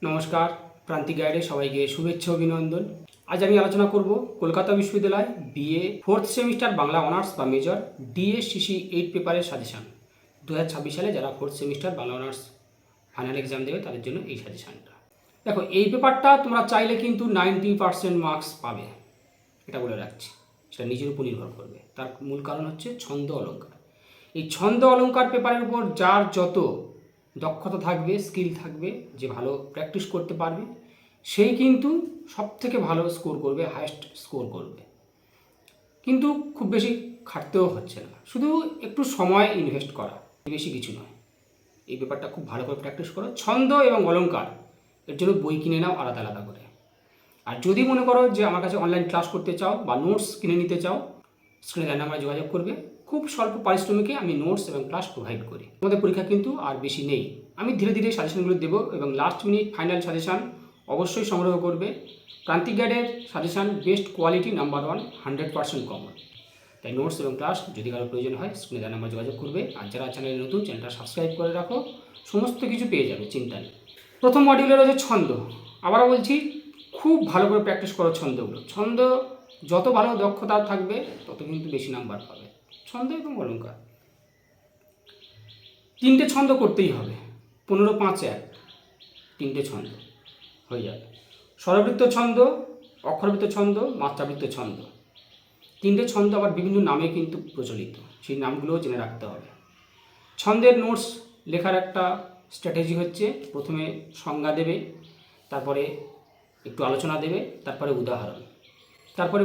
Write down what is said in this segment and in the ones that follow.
নমস্কার, প্রান্তিক গাইডে সবাইকে শুভেচ্ছা অভিনন্দন। আজ আমি আলোচনা করব কলকাতা বিশ্ববিদ্যালয় BA fourth semester Bangla honours বা মেজর ডিএসসিসি 8 পেপারের সাজেশান 2026 সালে যারা fourth semester Bangla honours final exam দেবে তাদের জন্য এই সাজেশানটা। দেখো, এই পেপারটা তোমরা চাইলে কিন্তু 90% মার্কস পাবে, এটা বলে রাখছি। সেটা নিজের উপর নির্ভর করবে। তার মূল কারণ হচ্ছে ছন্দ অলঙ্কার। এই ছন্দ অলঙ্কার পেপারের উপর যার যত দক্ষতা থাকবে, স্কিল থাকবে, যে ভালো প্র্যাকটিস করতে পারবে, সেই কিন্তু সব থেকে ভালো স্কোর করবে, হায়েস্ট স্কোর করবে। কিন্তু খুব বেশি খাটতেও হচ্ছে না, শুধু একটু সময় ইনভেস্ট করা, বেশি কিছু নয়। এই ব্যাপারটা খুব ভালো করে প্র্যাকটিস করো। ছন্দ এবং অলঙ্কার এর জন্য বই কিনে নাও আলাদা আলাদা করে। আর যদি মনে করো যে আমার কাছে অনলাইন ক্লাস করতে চাও বা নোটস কিনে নিতে চাও, স্ক্রিনে দেওয়া নাম্বারে যোগাযোগ করবে। খুব স্বল্প পারিশ্রমিকে আমি নোটস এবং ক্লাস প্রোভাইড করি। আমাদের পরীক্ষা কিন্তু আর বেশি নেই। আমি ধীরে ধীরে সাজেশনগুলো দেবো এবং লাস্ট মিনিট ফাইনাল সাজেশান অবশ্যই সংগ্রহ করবে। প্রান্তিক গাইডের suggestion best quality, number 1, 100% common. তাই নোটস এবং ক্লাস যদি কারো প্রয়োজন হয় স্ক্রিনে দেওয়া নাম্বার যোগাযোগ করবে। আর যারা চ্যানেলে নতুন, চ্যানেলটা সাবস্ক্রাইব করে রাখো, সমস্ত কিছু পেয়ে যাবে, চিন্তা নেই। প্রথম মডিউলে রয়েছে ছন্দ। আবারও বলছি, খুব ভালো করে প্র্যাকটিস করো ছন্দগুলো। ছন্দ যত ভালো দক্ষতা থাকবে তত কিন্তু বেশি নাম্বার পাবে। ছন্দ এবং অলঙ্কার 3টে ছন্দ করতেই হবে। 15, 5, 1 3টে ছন্দ হয়ে যাবে। স্বরবৃত্ত ছন্দ, অক্ষরবৃত্ত ছন্দ, মাত্রাবৃত্ত ছন্দ। 3টে ছন্দ আবার বিভিন্ন নামে কিন্তু প্রচলিত, সেই নামগুলোও জেনে রাখতে হবে। ছন্দের নোটস লেখার একটা স্ট্র্যাটেজি হচ্ছে, প্রথমে সংজ্ঞা দেবে, তারপরে একটু আলোচনা দেবে, তারপরে উদাহরণ, তারপরে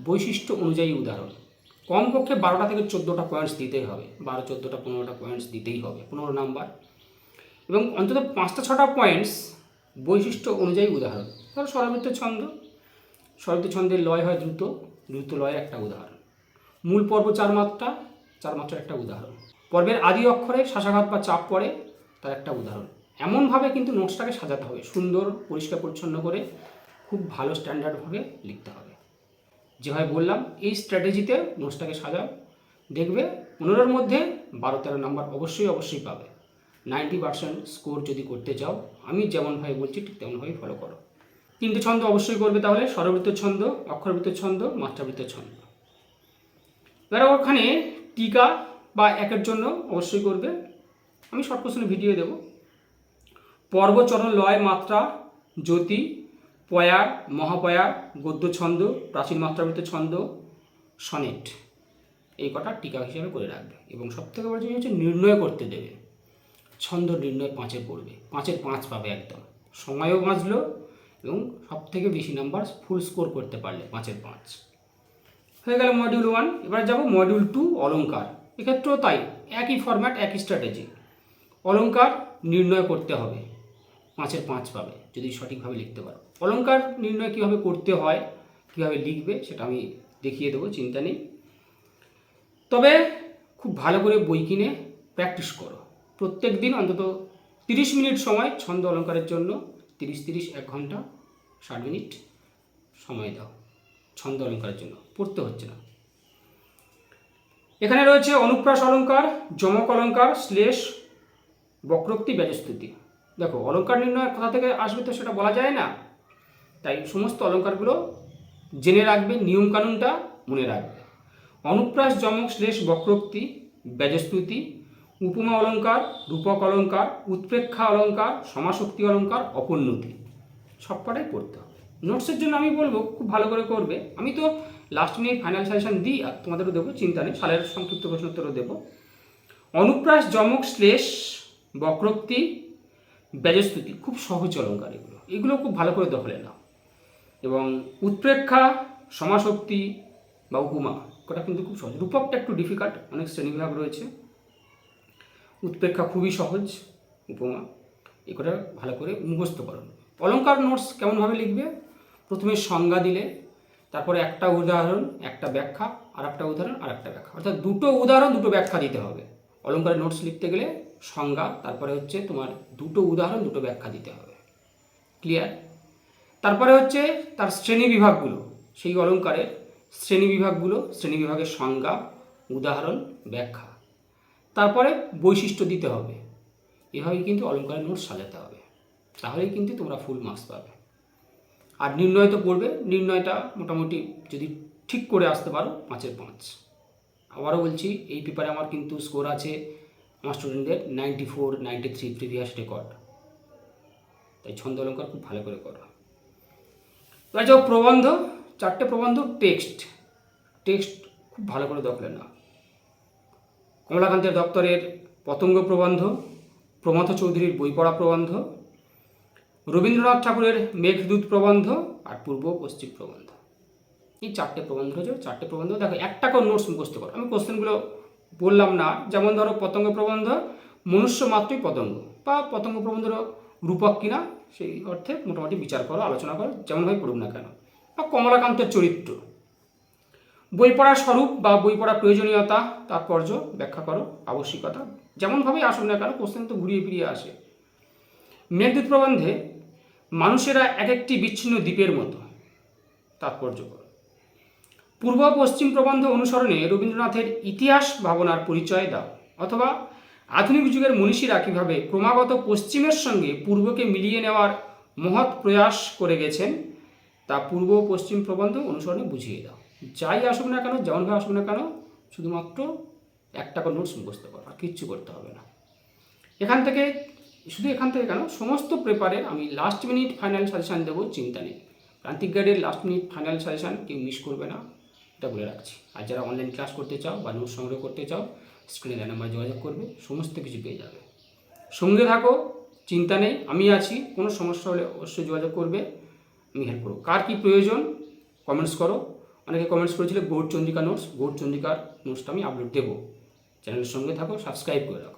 বৈশিষ্ট্য অনুযায়ী উদাহরণ। কমপক্ষে 12টা থেকে 14টা পয়েন্টস দিতেই হবে। 12, 14টা, 15টা পয়েন্টস দিতেই হবে, 15 নাম্বার। এবং অন্তত 5টা 6টা পয়েন্টস বৈশিষ্ট্য অনুযায়ী উদাহরণ। ধরো স্বরবৃত্ত ছন্দ, স্বরবৃত্ত ছন্দের লয় হয় দ্রুত, দ্রুত লয়ের একটা উদাহরণ। মূল পর্ব 4 মাত্রা, 4 মাত্রার একটা উদাহরণ। পর্বের আদি অক্ষরে শাসাঘাত বা চাপ পড়ে, তার একটা উদাহরণ। এমনভাবে কিন্তু নোটসটাকে সাজাতে হবে, সুন্দর পরিষ্কার পরিচ্ছন্ন করে, খুব ভালো স্ট্যান্ডার্ডভাবে লিখতে হবে। যেভাবে বললাম এই স্ট্র্যাটেজিতে নোটসটাকে সাজাও, দেখবে 15-র মধ্যে 12-13 নাম্বার অবশ্যই পাবে। 90% স্কোর যদি করতে চাও, আমি যেমনভাবে বলছি ঠিক তেমনভাবেই ফলো করো। 3টে ছন্দ অবশ্যই করবে তাহলে: স্বরবৃত্ত ছন্দ, অক্ষরবৃত্ত ছন্দ, মাত্রাবৃত্ত ছন্দ। এবার ওখানে টিকা বা একের জন্য অবশ্যই করবে। আমি শর্ট কোশ্চেনে ভিডিও দেব। পর্ব, চরণ, লয়, মাত্রা, জ্যোতি, পয়ার, মহাপয়ার, গদ্য ছন্দ, প্রাচীন মাত্রাবৃত্ত ছন্দ, সনেট, এই কটা টিকা হিসেবে করে রাখবে। এবং সবথেকে বড় জিনিস হচ্ছে নির্ণয় করতে দেবে। ছন্দ নির্ণয় 5-এ পড়বে, 5-এর 5 পাবে একদম। সময়ও বাঁচলো এবং সবথেকে বেশি নাম্বার ফুল স্কোর করতে পারলে 5-এর 5 হয়ে গেল মডিউল 1। এবার যাব মডিউল 2, অলঙ্কার। এক্ষেত্রেও তাই, একই ফরম্যাট, একই স্ট্র্যাটেজি। অলঙ্কার নির্ণয় করতে হবে, 5-এর 5 পাবে যদি সঠিকভাবে লিখতে পারো। অলঙ্কার নির্ণয় কীভাবে করতে হয়, কীভাবে লিখবে, সেটা আমি দেখিয়ে দেবো, চিন্তা নেই। তবে খুব ভালো করে বই কিনে প্র্যাকটিস করো। প্রত্যেক দিন অন্তত 30 মিনিট সময় ছন্দ অলঙ্কারের জন্য, 30 1 ঘন্টা 60 মিনিট সময় দাও ছন্দ অলঙ্কারের জন্য। পড়তে হচ্ছে না। এখানে রয়েছে অনুপ্রাস অলঙ্কার, যমক অলঙ্কার, শ্লেষ, বক্রোক্তি, ব্যাজস্তুতি। দেখো, অলঙ্কার নির্ণয় কোথা থেকে আসবে তো সেটা বলা যায় না, তাই সমস্ত অলঙ্কারগুলো জেনে রাখবে, নিয়মকানুনটা মনে রাখবে। অনুপ্রাস, যমক, শ্লেষ, বক্রোক্তি, ব্যাজস্তুতি, উপমা অলঙ্কার, রূপক অলঙ্কার, উৎপ্রেক্ষা অলঙ্কার, সমাসোক্তি অলঙ্কার, অপোন্নতি, সবকটাই পড়তে হবে। নোটসের জন্য আমি বলবো খুব ভালো করে করবে। আমি তো লাস্ট মিনিট ফাইনাল সাজেশন দিই, আর তোমাদেরও দেবো, চিন্তা নেই। সালের সংক্ষিপ্ত প্রশ্নোত্তরও দেবো। অনুপ্রাস, যমক, শ্লেষ, বক্রোক্তি, ব্যাজস্তুতি খুব সহজ অলঙ্কার। এগুলো খুব ভালো করে দখলে নাও। এবং উৎপ্রেক্ষা, সমাসোক্তি বা উপমা ওটা কিন্তু খুব সহজ। রূপকটা একটু ডিফিকাল্ট, অনেক শ্রেণীবিভাগ রয়েছে। উৎপ্রেক্ষা খুবই সহজ, উপমা এগুলো ভালো করে মুখস্থ করো। অলঙ্কার নোটস কেমনভাবে লিখবে? প্রথমে সংজ্ঞা দিলে, তারপরে একটা উদাহরণ, একটা ব্যাখ্যা, আর একটা উদাহরণ, আর একটা ব্যাখ্যা, অর্থাৎ 2টো উদাহরণ, 2টো ব্যাখ্যা দিতে হবে। অলঙ্কারের নোটস লিখতে গেলে সংজ্ঞা, তারপরে হচ্ছে তোমার 2টো উদাহরণ, 2টো ব্যাখ্যা দিতে হবে। ক্লিয়ার? তারপরে হচ্ছে তার শ্রেণীবিভাগগুলো, সেই অলঙ্কারের শ্রেণীবিভাগগুলো, শ্রেণীবিভাগের সংজ্ঞা, উদাহরণ, ব্যাখ্যা, তারপরে বৈশিষ্ট্য দিতে হবে। এভাবেই কিন্তু অলঙ্কারের নোটস সাজাতে হবে। তাহলেই কিন্তু তোমরা ফুল মার্কস পাবে। আর নির্ণয় তো পড়বে, নির্ণয়টা মোটামুটি যদি ঠিক করে আসতে পারো 5-এর 5। আবারও বলছি, এই পেপারে আমার কিন্তু স্কোর আছে আমার স্টুডেন্টদের 94, 93 প্রিভিয়াস রেকর্ড। তাই ছন্দ অলঙ্কার খুব ভালো করে করো। এবার যাও প্রবন্ধ, 4টে প্রবন্ধ টেক্সট খুব ভালো করে দেখলে না। কমলাকান্তের দপ্তরের পতঙ্গ প্রবন্ধ, প্রমথ চৌধুরীর বই পড়া প্রবন্ধ, রবীন্দ্রনাথ ঠাকুরের মেঘদূত প্রবন্ধ আর পূর্ব পশ্চিম প্রবন্ধ। এই 4টে প্রবন্ধ রয়েছে। 4টে প্রবন্ধ দেখো, একটা করে নোটস মুখস্থ করো। আমি কোশ্চেনগুলো বললাম না। যেমন ধরো পতঙ্গ প্রবন্ধ, মনুষ্য মাত্রই পতঙ্গ, বা পতঙ্গ প্রবন্ধের রূপক কিনা সেই অর্থে মোটামুটি বিচার করো, আলোচনা করো, যেমনভাবে পড়ুক না কেন। বা কমলাকান্তের চরিত্র, বই পড়ার স্বরূপ বা বই পড়ার প্রয়োজনীয়তা, তাৎপর্য ব্যাখ্যা করো, আবশ্যিকতা, যেমনভাবেই আসুক না কেন, কোশ্চেন তো ঘুরিয়ে ফিরিয়ে আসে। মেঘদূত প্রবন্ধে মানুষেরা এক একটি বিচ্ছিন্ন দ্বীপের মতো, তাৎপর্য করো। পূর্ব পশ্চিম প্রবন্ধ অনুসরণে রবীন্দ্রনাথের ইতিহাস ভাবনার পরিচয় দাও, অথবা আধুনিক যুগের মনীষীরা কীভাবে ক্রমাগত পশ্চিমের সঙ্গে পূর্বকে মিলিয়ে নেওয়ার মহৎ প্রয়াস করে গেছেন তা পূর্ব পশ্চিম প্রবন্ধ অনুসরণে বুঝিয়ে দাও। যাই আসুক না কেন, যেমনভাবে আসুক না কেন, শুধুমাত্র একটা করে নোটস মুখস্থ করো, আর কিচ্ছু করতে হবে না। এখান থেকে কেন, সমস্ত পেপারের আমি লাস্ট মিনিট ফাইনাল সাজেশান দেবো, চিন্তা নেই। প্রান্তিক গাইডের লাস্ট মিনিট ফাইনাল সাজেশান কেউ মিস করবে না, এটা বলে রাখছি। আর যারা অনলাইন ক্লাস করতে চাও বা নোটস সংগ্রহ করতে চাও, স্ক্রিনে দেওয়া নাম্বারে যোগাযোগ করবে, সমস্ত কিছু পেয়ে যাবে। সঙ্গে থাকো, চিন্তা নেই, আমি আছি। কোনো সমস্যা হলে অবশ্যই যোগাযোগ করবে, আমি হেল্প করবো। কার কী প্রয়োজন কমেন্টস করো। অনেকে কমেন্টস করেছিল গৌড়চন্দ্রিকা নোটস, গৌড়চন্দ্রিকার নোটসটা আমি আপলোড দেবো। চ্যানেলের সঙ্গে থাকো, সাবস্ক্রাইব করে রাখো।